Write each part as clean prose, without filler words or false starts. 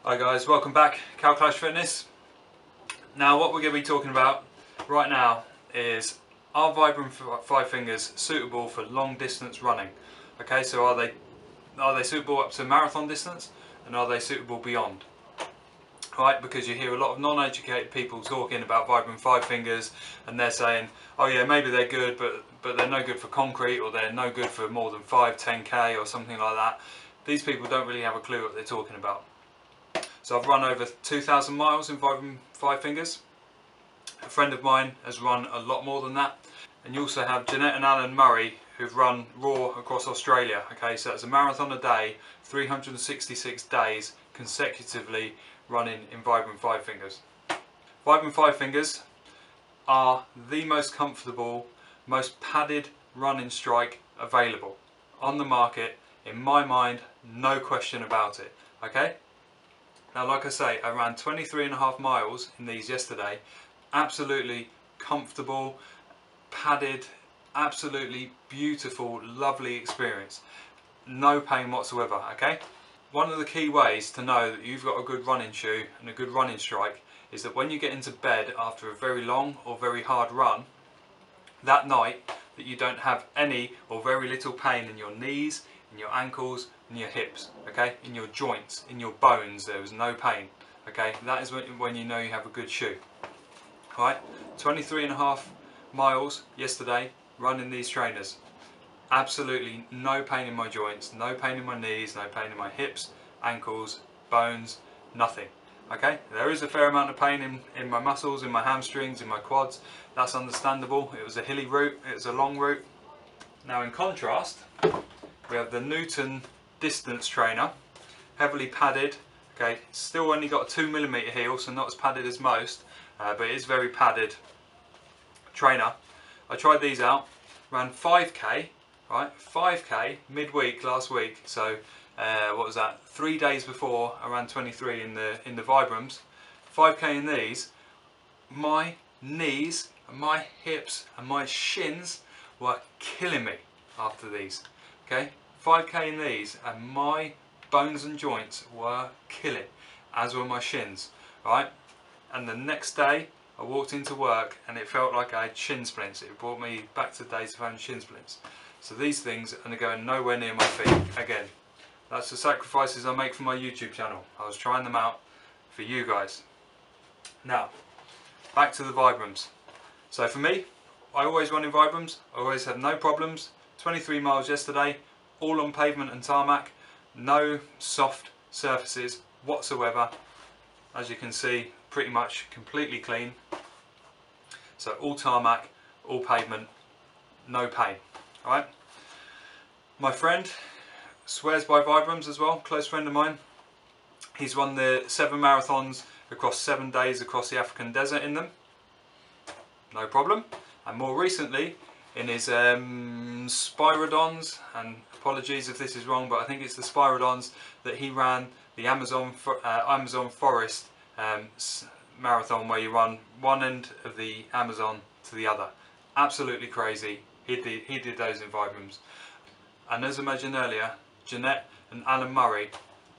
Hi guys, welcome back, Clash Fitness. Now what we're going to be talking about right now is, are Vibram FiveFingers suitable for long distance running? Okay, so are they suitable up to marathon distance, and are they suitable beyond? Right, because you hear a lot of non-educated people talking about Vibram FiveFingers and they're saying, oh yeah, maybe they're good, but they're no good for concrete, or they're no good for more than 5-10k or something like that. These people don't really have a clue what they're talking about. So I've run over 2,000 miles in Vibram FiveFingers. A friend of mine has run a lot more than that. And you also have Jeanette and Alan Murray, who've run raw across Australia. Okay, so that's a marathon a day, 366 days consecutively running in Vibram FiveFingers. Vibram FiveFingers are the most comfortable, most padded running strike available on the market, in my mind, no question about it. Okay. Now, like I say, I ran 23.5 miles in these yesterday. Absolutely comfortable, padded, absolutely beautiful, lovely experience. No pain whatsoever, okay? One of the key ways to know that you've got a good running shoe and a good running strike is that when you get into bed after a very long or very hard run, that night, that you don't have any or very little pain in your knees, in your ankles, in your hips, okay, in your joints, in your bones. There was no pain, okay. That is when you know you have a good shoe. All right, 23.5 miles yesterday running these trainers. Absolutely no pain in my joints, no pain in my knees, no pain in my hips, ankles, bones, nothing. Okay, there is a fair amount of pain in my muscles, in my hamstrings, in my quads. That's understandable. It was a hilly route, it was a long route. Now in contrast, we have the Newton distance trainer, heavily padded. Okay, still only got a 2mm heel, so not as padded as most, but it is very padded trainer. I tried these out, ran 5k, right, 5k midweek last week. So what was that? 3 days before I ran 23 in the Vibrams. 5k in these. My knees, and my hips, and my shins were killing me after these. Okay, 5k in these, and my bones and joints were killing, as were my shins, right? And the next day I walked into work and it felt like I had shin splints. It brought me back to days of having shin splints. So these things are going nowhere near my feet again. That's the sacrifices I make for my YouTube channel. I was trying them out for you guys. Now, back to the Vibrams. So for me, I always run in Vibrams. I always had no problems. 23 miles yesterday, all on pavement and tarmac, no soft surfaces whatsoever. As you can see, pretty much completely clean. So all tarmac, all pavement, no pain. Alright. My friend swears by Vibrams as well, close friend of mine. He's run the 7 marathons across 7 days across the African desert in them. No problem. And more recently, in his Spyridons, and apologies if this is wrong, but I think it's the Spyridons, that he ran the Amazon forest marathon, where you run one end of the Amazon to the other. Absolutely crazy. He did those in Vibrams. And as I mentioned earlier, Jeanette and Alan Murray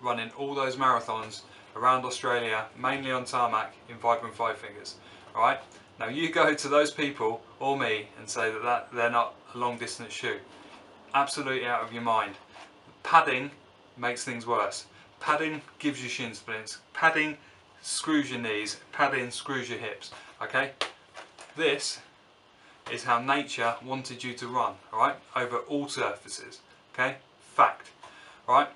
running all those marathons around Australia, mainly on tarmac, in Vibram FiveFingers. Alright? Now you go to those people, or me, and say that they're not a long distance shoe. Absolutely out of your mind. Padding makes things worse. Padding gives you shin splints. Padding screws your knees. Padding screws your hips. Okay? This is how nature wanted you to run, alright? Over all surfaces. Okay? Fact. Alright?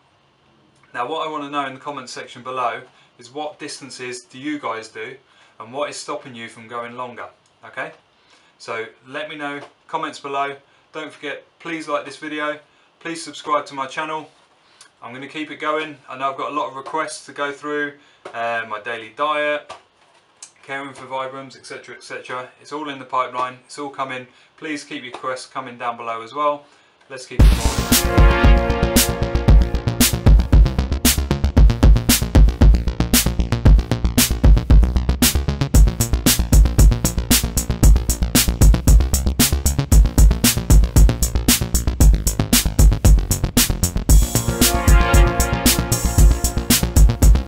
Now what I want to know in the comments section below is, what distances do you guys do, and what is stopping you from going longer? Okay? So let me know, comments below. Don't forget, please like this video, please subscribe to my channel. I'm going to keep it going. I know I've got a lot of requests to go through, my daily diet, caring for Vibrams, etc, etc. It's all in the pipeline, it's all coming. Please keep your requests coming down below as well. Let's keep it going.